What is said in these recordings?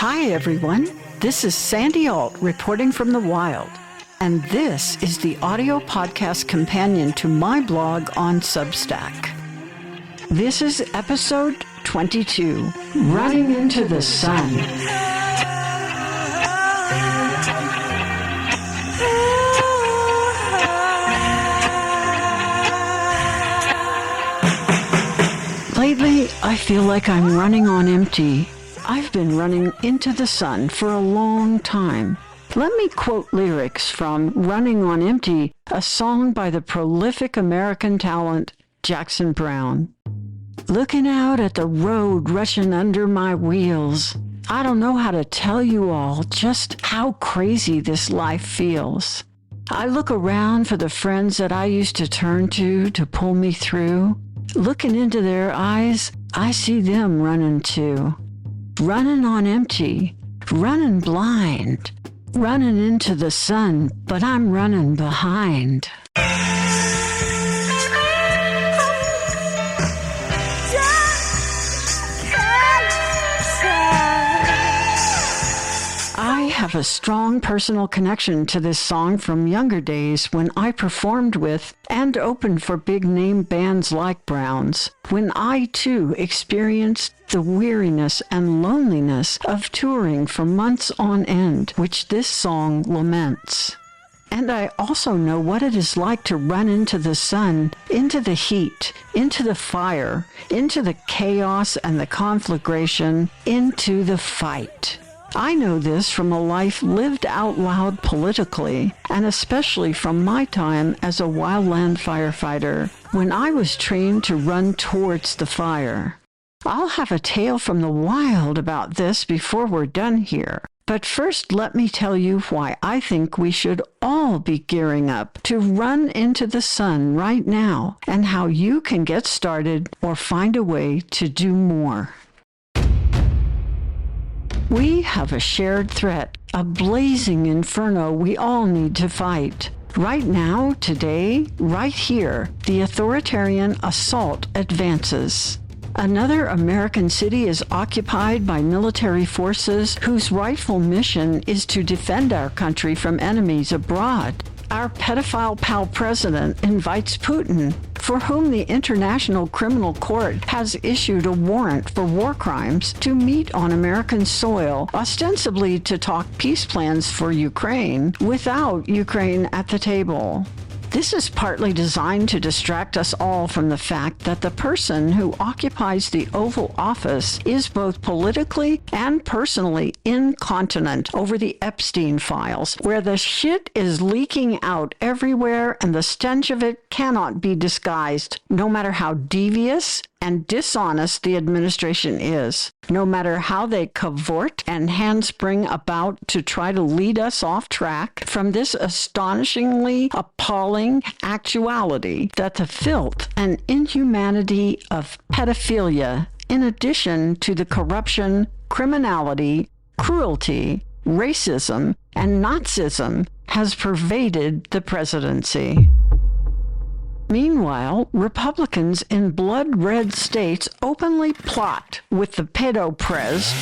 Hi, everyone. This is Sandy Alt reporting from the wild, and this is the audio podcast companion to my blog on Substack. This is episode 22, Running into the Sun. Lately, I feel like I'm running on empty. I've been running into the sun for a long time. Let me quote lyrics from Running on Empty, a song by the prolific American talent Jackson Browne. Looking out at the road rushing under my wheels, I don't know how to tell you all just how crazy this life feels. I look around for the friends that I used to turn to pull me through. Looking into their eyes, I see them running too. Running on empty, running blind, running into the sun, but I'm running behind. I have a strong personal connection to this song from younger days when I performed with and opened for big-name bands like Browne's, when I, too, experienced the weariness and loneliness of touring for months on end, which this song laments. And I also know what it is like to run into the sun, into the heat, into the fire, into the chaos and the conflagration, into the fight. I know this from a life lived out loud politically, and especially from my time as a wildland firefighter, when I was trained to run towards the fire. I'll have a tale from the wild about this before we're done here. But first, let me tell you why I think we should all be gearing up to run into the sun right now, and how you can get started or find a way to do more. We have a shared threat, a blazing inferno we all need to fight. Right now, today, right here, the authoritarian assault advances. Another American city is occupied by military forces whose rightful mission is to defend our country from enemies abroad. Our pedophile pal president invites Putin, for whom the International Criminal Court has issued a warrant for war crimes, to meet on American soil, ostensibly to talk peace plans for Ukraine, without Ukraine at the table. This is partly designed to distract us all from the fact that the person who occupies the Oval Office is both politically and personally incontinent over the Epstein files, where the shit is leaking out everywhere and the stench of it cannot be disguised, no matter how devious and dishonest the administration is, no matter how they cavort and handspring about to try to lead us off track from this astonishingly appalling actuality that the filth and inhumanity of pedophilia, in addition to the corruption, criminality, cruelty, racism, and Nazism, has pervaded the presidency. Meanwhile, Republicans in blood-red states openly plot with the pedo-prez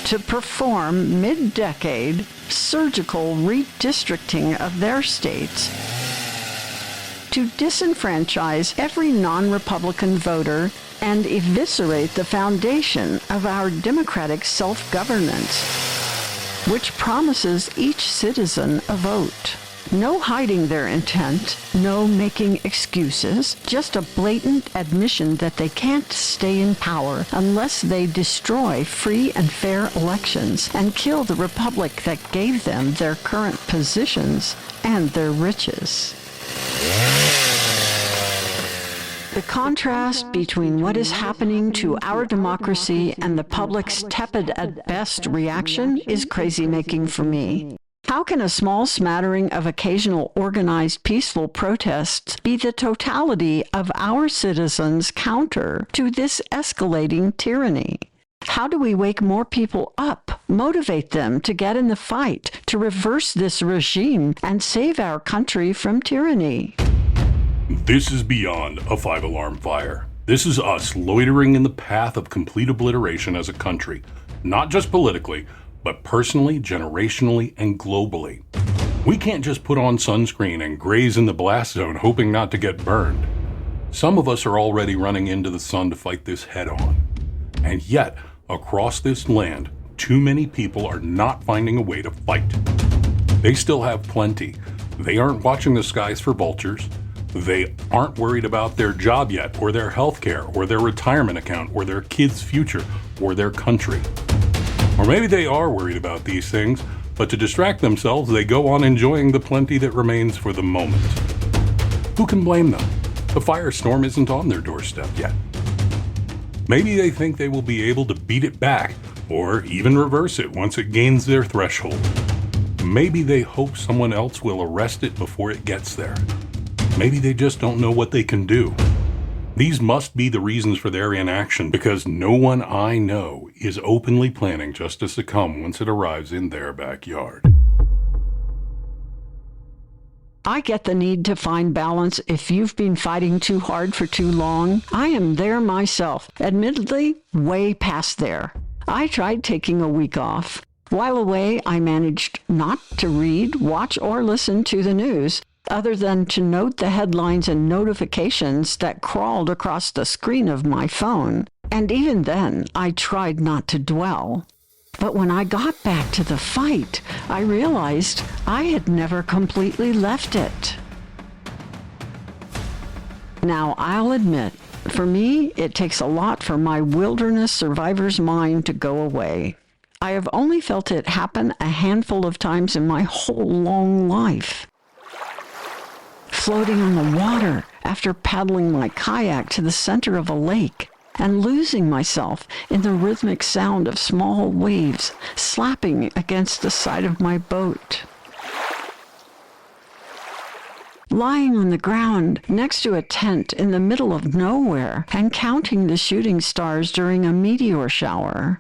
to perform mid-decade surgical redistricting of their states to disenfranchise every non-Republican voter and eviscerate the foundation of our democratic self-governance, which promises each citizen a vote. No hiding their intent, no making excuses, just a blatant admission that they can't stay in power unless they destroy free and fair elections and kill the republic that gave them their current positions and their riches. The contrast between what is happening to our democracy and the public's tepid at best reaction is crazy-making for me. How can a small smattering of occasional organized peaceful protests be the totality of our citizens' counter to this escalating tyranny? How do we wake more people up, motivate them to get in the fight, to reverse this regime and save our country from tyranny? This is beyond a five-alarm fire. This is us loitering in the path of complete obliteration as a country. Not just politically, but personally, generationally, and globally. We can't just put on sunscreen and graze in the blast zone hoping not to get burned. Some of us are already running into the sun to fight this head on. And yet, across this land, too many people are not finding a way to fight. They still have plenty. They aren't watching the skies for vultures. They aren't worried about their job yet, or their health care, or their retirement account, or their kids' future, or their country. Or maybe they are worried about these things, but to distract themselves, they go on enjoying the plenty that remains for the moment. Who can blame them? The firestorm isn't on their doorstep yet. Maybe they think they will be able to beat it back, or even reverse it once it gains their threshold. Maybe they hope someone else will arrest it before it gets there. Maybe they just don't know what they can do. These must be the reasons for their inaction, because no one I know is openly planning just to succumb once it arrives in their backyard. I get the need to find balance if you've been fighting too hard for too long. I am there myself, admittedly way past there. I tried taking a week off. While away, I managed not to read, watch, or listen to the news, other than to note the headlines and notifications that crawled across the screen of my phone. And even then, I tried not to dwell. But when I got back to the fight, I realized I had never completely left it. Now, I'll admit, for me, it takes a lot for my wilderness survivor's mind to go away. I have only felt it happen a handful of times in my whole long life. Floating on the water after paddling my kayak to the center of a lake and losing myself in the rhythmic sound of small waves slapping against the side of my boat. Lying on the ground next to a tent in the middle of nowhere and counting the shooting stars during a meteor shower.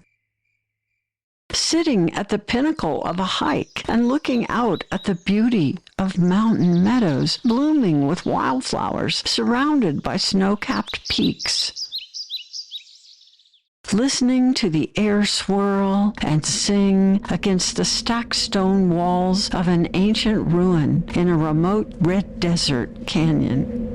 Sitting at the pinnacle of a hike and looking out at the beauty of mountain meadows blooming with wildflowers surrounded by snow-capped peaks. Listening to the air swirl and sing against the stacked stone walls of an ancient ruin in a remote red desert canyon.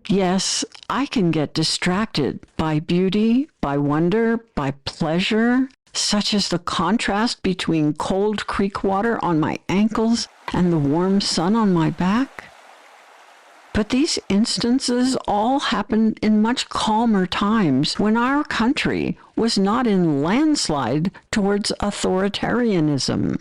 Yes, I can get distracted by beauty, by wonder, by pleasure, such as the contrast between cold creek water on my ankles and the warm sun on my back. But these instances all happened in much calmer times when our country was not in landslide towards authoritarianism.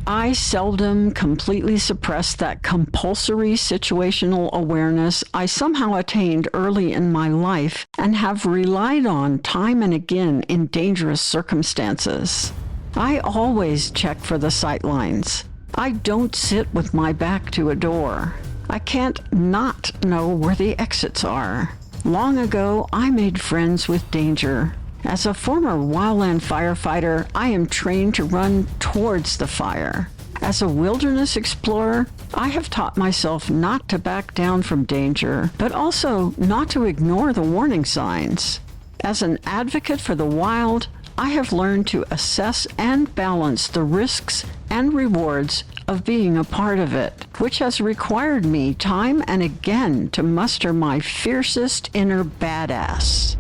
I seldom completely suppress that compulsory situational awareness I somehow attained early in my life and have relied on time and again in dangerous circumstances. I always check for the sightlines. I don't sit with my back to a door. I can't not know where the exits are. Long ago, I made friends with danger. As a former wildland firefighter, I am trained to run towards the fire. As a wilderness explorer, I have taught myself not to back down from danger, but also not to ignore the warning signs. As an advocate for the wild, I have learned to assess and balance the risks and rewards of being a part of it, which has required me time and again to muster my fiercest inner badass.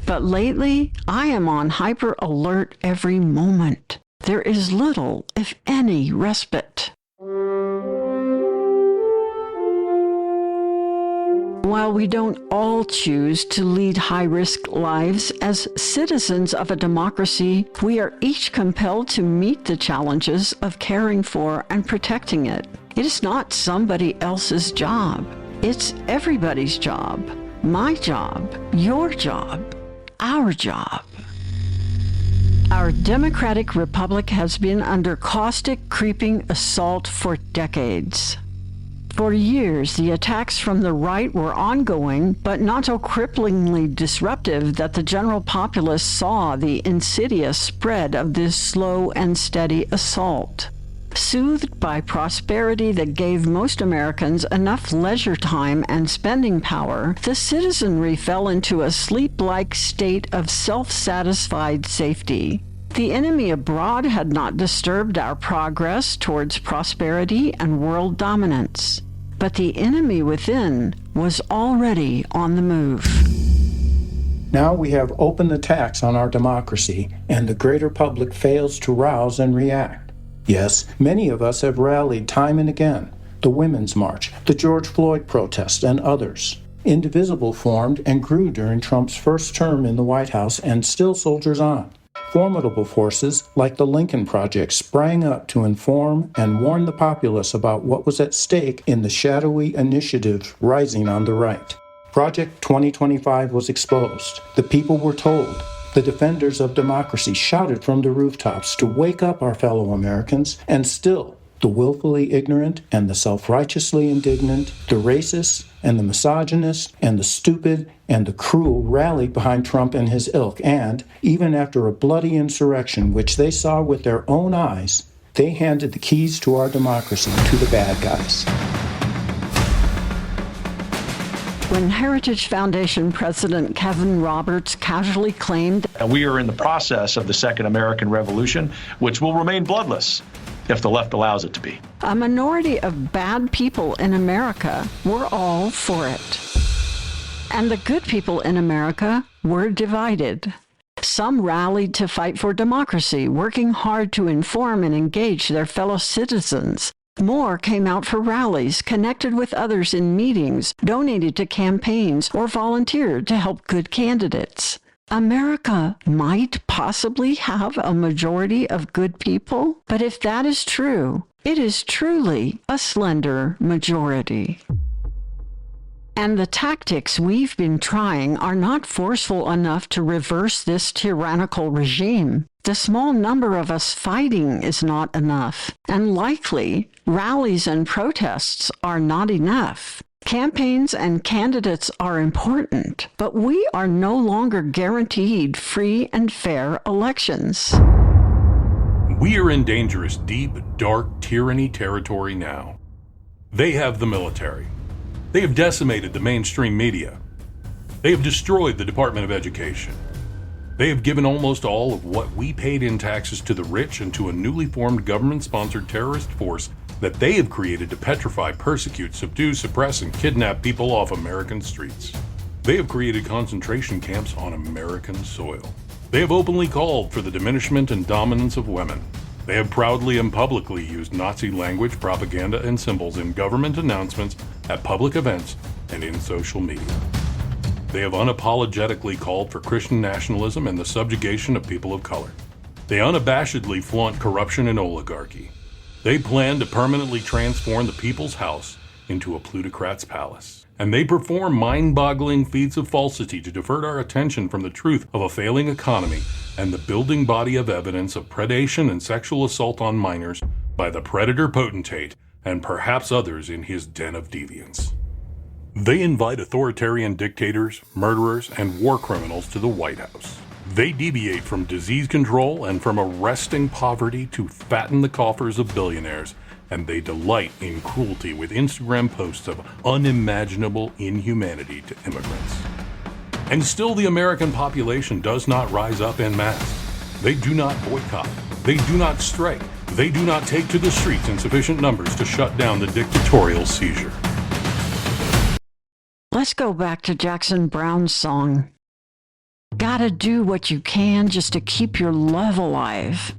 But lately, I am on hyper alert every moment. There is little, if any, respite. While we don't all choose to lead high-risk lives, as citizens of a democracy, we are each compelled to meet the challenges of caring for and protecting it. It is not somebody else's job. It's everybody's job. My job, your job, our job. Our democratic republic has been under caustic, creeping assault for decades. For years, the attacks from the right were ongoing, but not so cripplingly disruptive that the general populace saw the insidious spread of this slow and steady assault. Soothed by prosperity that gave most Americans enough leisure time and spending power, the citizenry fell into a sleep-like state of self-satisfied safety. The enemy abroad had not disturbed our progress towards prosperity and world dominance, but the enemy within was already on the move. Now we have open attacks on our democracy, and the greater public fails to rouse and react. Yes, many of us have rallied time and again. The Women's March, the George Floyd protests, and others. Indivisible formed and grew during Trump's first term in the White House and still soldiers on. Formidable forces like the Lincoln Project sprang up to inform and warn the populace about what was at stake in the shadowy initiatives rising on the right. Project 2025 was exposed. The people were told. The defenders of democracy shouted from the rooftops to wake up our fellow Americans, and still, the willfully ignorant and the self-righteously indignant, the racists and the misogynists and the stupid and the cruel rallied behind Trump and his ilk, and, even after a bloody insurrection which they saw with their own eyes, they handed the keys to our democracy to the bad guys. When Heritage Foundation President Kevin Roberts casually claimed, We are in the process of the Second American Revolution, which will remain bloodless if the left allows it to be. a minority of bad people in America were all for it. And the good people in America were divided. Some rallied to fight for democracy, working hard to inform and engage their fellow citizens. More came out for rallies, connected with others in meetings, donated to campaigns, or volunteered to help good candidates. America might possibly have a majority of good people, but if that is true, it is truly a slender majority. And the tactics we've been trying are not forceful enough to reverse this tyrannical regime. The small number of us fighting is not enough, and likely, rallies and protests are not enough. Campaigns and candidates are important, but we are no longer guaranteed free and fair elections. We are in dangerous, deep, dark tyranny territory now. They have the military. They have decimated the mainstream media. They have destroyed the Department of Education. They have given almost all of what we paid in taxes to the rich and to a newly formed government-sponsored terrorist force that they have created to petrify, persecute, subdue, suppress, and kidnap people off American streets. They have created concentration camps on American soil. They have openly called for the diminishment and dominance of women. They have proudly and publicly used Nazi language, propaganda, and symbols in government announcements, at public events, and in social media. They have unapologetically called for Christian nationalism and the subjugation of people of color. They unabashedly flaunt corruption and oligarchy. They plan to permanently transform the people's house into a plutocrat's palace. And they perform mind-boggling feats of falsity to divert our attention from the truth of a failing economy and the building body of evidence of predation and sexual assault on minors by the predator potentate and perhaps others in his den of deviance. They invite authoritarian dictators, murderers, and war criminals to the White House. They deviate from disease control and from arresting poverty to fatten the coffers of billionaires, and they delight in cruelty with Instagram posts of unimaginable inhumanity to immigrants. And still the American population does not rise up en masse. They do not boycott. They do not strike. They do not take to the streets in sufficient numbers to shut down the dictatorial seizure. Let's go back to Jackson Browne's song. Gotta do what you can just to keep your love alive.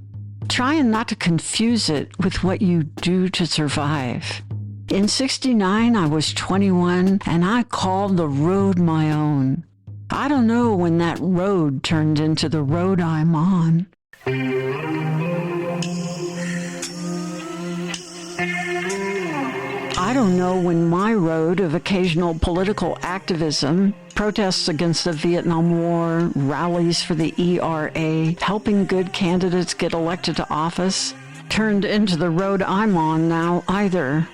Trying not to confuse it with what you do to survive. In '69, I was 21, and I called the road my own. I don't know when that road turned into the road I'm on. I don't know when my road of occasional political activism, protests against the Vietnam War, rallies for the ERA, helping good candidates get elected to office, turned into the road I'm on now either.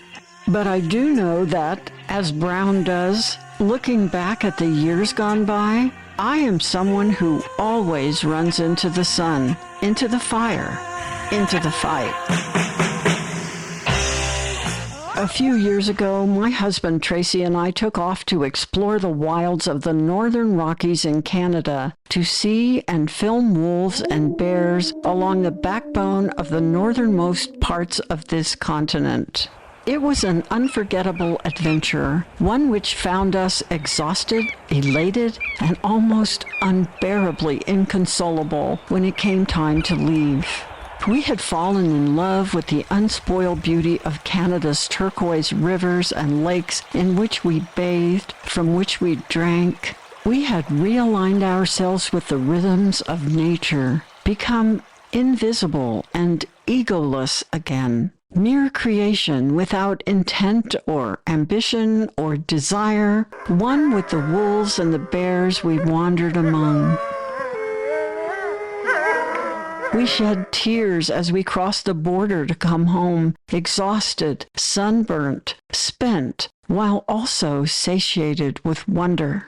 But I do know that, as Browne does, looking back at the years gone by, I am someone who always runs into the sun, into the fire, into the fight. A few years ago, my husband Tracy and I took off to explore the wilds of the Northern Rockies in Canada to see and film wolves and bears along the backbone of the northernmost parts of this continent. It was an unforgettable adventure, one which found us exhausted, elated, and almost unbearably inconsolable when it came time to leave. We had fallen in love with the unspoiled beauty of Canada's turquoise rivers and lakes in which we bathed, from which we drank. We had realigned ourselves with the rhythms of nature, become invisible and egoless again. Mere creation without intent or ambition or desire, one with the wolves and the bears we wandered among. We shed tears as we crossed the border to come home, exhausted, sunburnt, spent, while also satiated with wonder.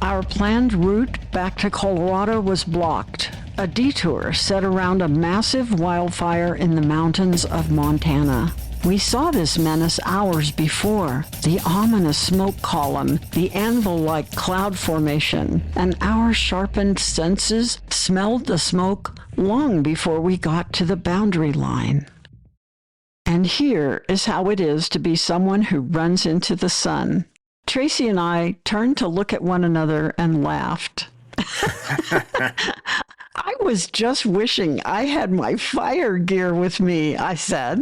Our planned route back to Colorado was blocked. A detour set around a massive wildfire in the mountains of Montana. We saw this menace hours before, the ominous smoke column, the anvil-like cloud formation, and our sharpened senses smelled the smoke long before we got to the boundary line. And here is how it is to be someone who runs into the sun. Tracy and I turned to look at one another and laughed. I was just wishing I had my fire gear with me, I said.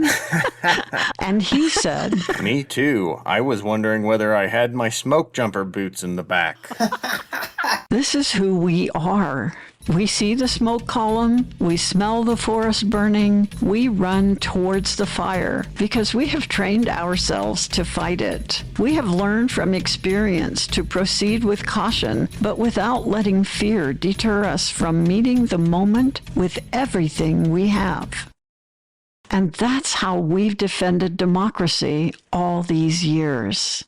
And he said, Me too. I was wondering whether I had my smoke jumper boots in the back. This is who we are. We see the smoke column, we smell the forest burning, we run towards the fire because we have trained ourselves to fight it. We have learned from experience to proceed with caution, but without letting fear deter us from meeting the moment with everything we have. And that's how we've defended democracy all these years.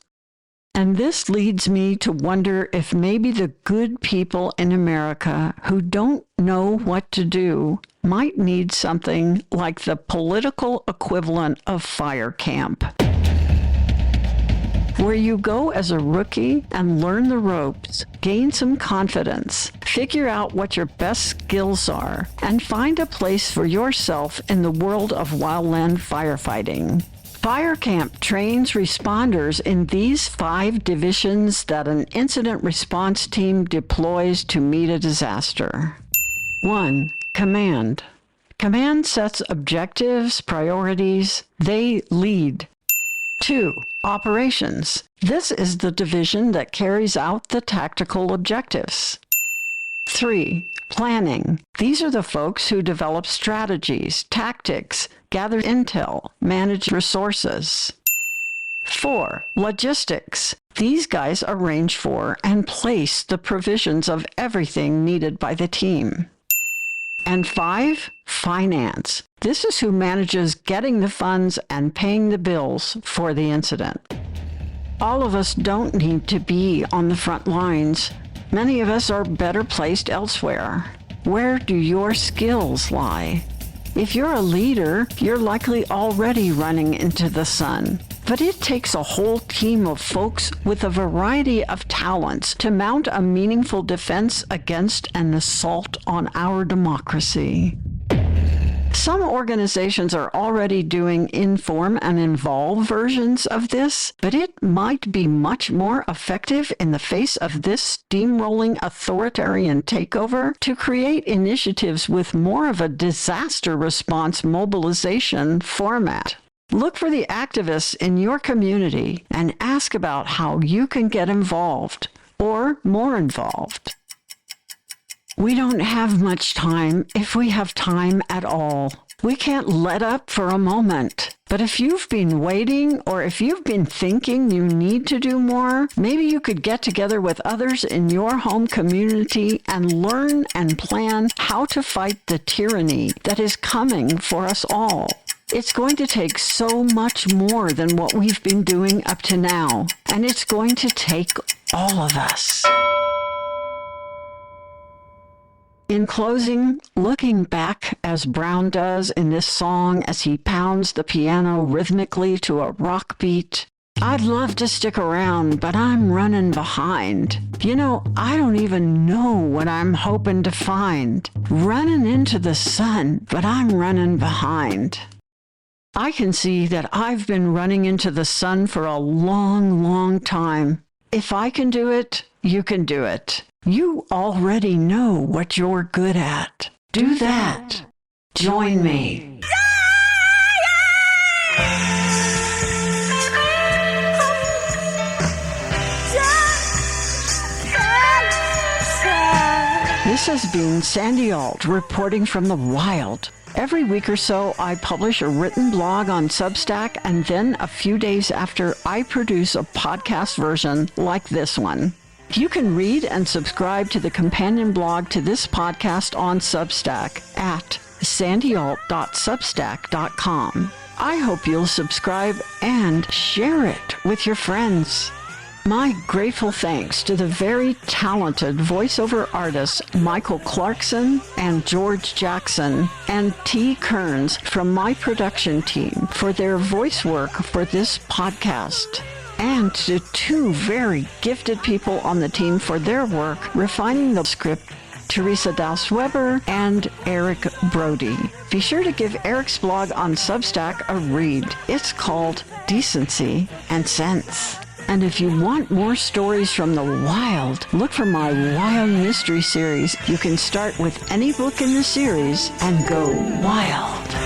And this leads me to wonder if maybe the good people in America who don't know what to do might need something like the political equivalent of fire camp, where you go as a rookie and learn the ropes, gain some confidence, figure out what your best skills are, and find a place for yourself in the world of wildland firefighting. Fire camp trains responders in these 5 divisions that an incident response team deploys to meet a disaster. 1. Command. Command sets objectives, priorities. They lead. 2. Operations. This is the division that carries out the tactical objectives. 3. Planning. These are the folks who develop strategies, tactics, gather intel, manage resources. 4. Logistics. These guys arrange for and place the provisions of everything needed by the team. And 5. Finance. This is who manages getting the funds and paying the bills for the incident. All of us don't need to be on the front lines. Many of us are better placed elsewhere. Where do your skills lie? If you're a leader, you're likely already running into the sun. But it takes a whole team of folks with a variety of talents to mount a meaningful defense against an assault on our democracy. Some organizations are already doing inform and involve versions of this, but it might be much more effective in the face of this steamrolling authoritarian takeover to create initiatives with more of a disaster response mobilization format. Look for the activists in your community and ask about how you can get involved or more involved. We don't have much time if we have time at all. We can't let up for a moment. But if you've been waiting or if you've been thinking you need to do more, maybe you could get together with others in your home community and learn and plan how to fight the tyranny that is coming for us all. It's going to take so much more than what we've been doing up to now, and it's going to take all of us. In closing, looking back as Brown does in this song as he pounds the piano rhythmically to a rock beat, I'd love to stick around, but I'm running behind. You know, I don't even know what I'm hoping to find. Running into the sun, but I'm running behind. I can see that I've been running into the sun for a long, long time. If I can do it, you can do it. You already know what you're good at. Do that. Join me. This has been Sandy Alt reporting from the wild. Every week or so, I publish a written blog on Substack, and then a few days after, I produce a podcast version like this one. You can read and subscribe to the companion blog to this podcast on Substack at sandyalt.substack.com. I hope you'll subscribe and share it with your friends. My grateful thanks to the very talented voiceover artists Michael Clarkson and George Jackson and T. Kearns from my production team for their voice work for this podcast. And to two very gifted people on the team for their work refining the script, Teresa Daus-Weber and Eric Brody. Be sure to give Eric's blog on Substack a read. It's called Decency and Sense. And if you want more stories from the wild, look for my Wild Mystery series. You can start with any book in the series and go wild.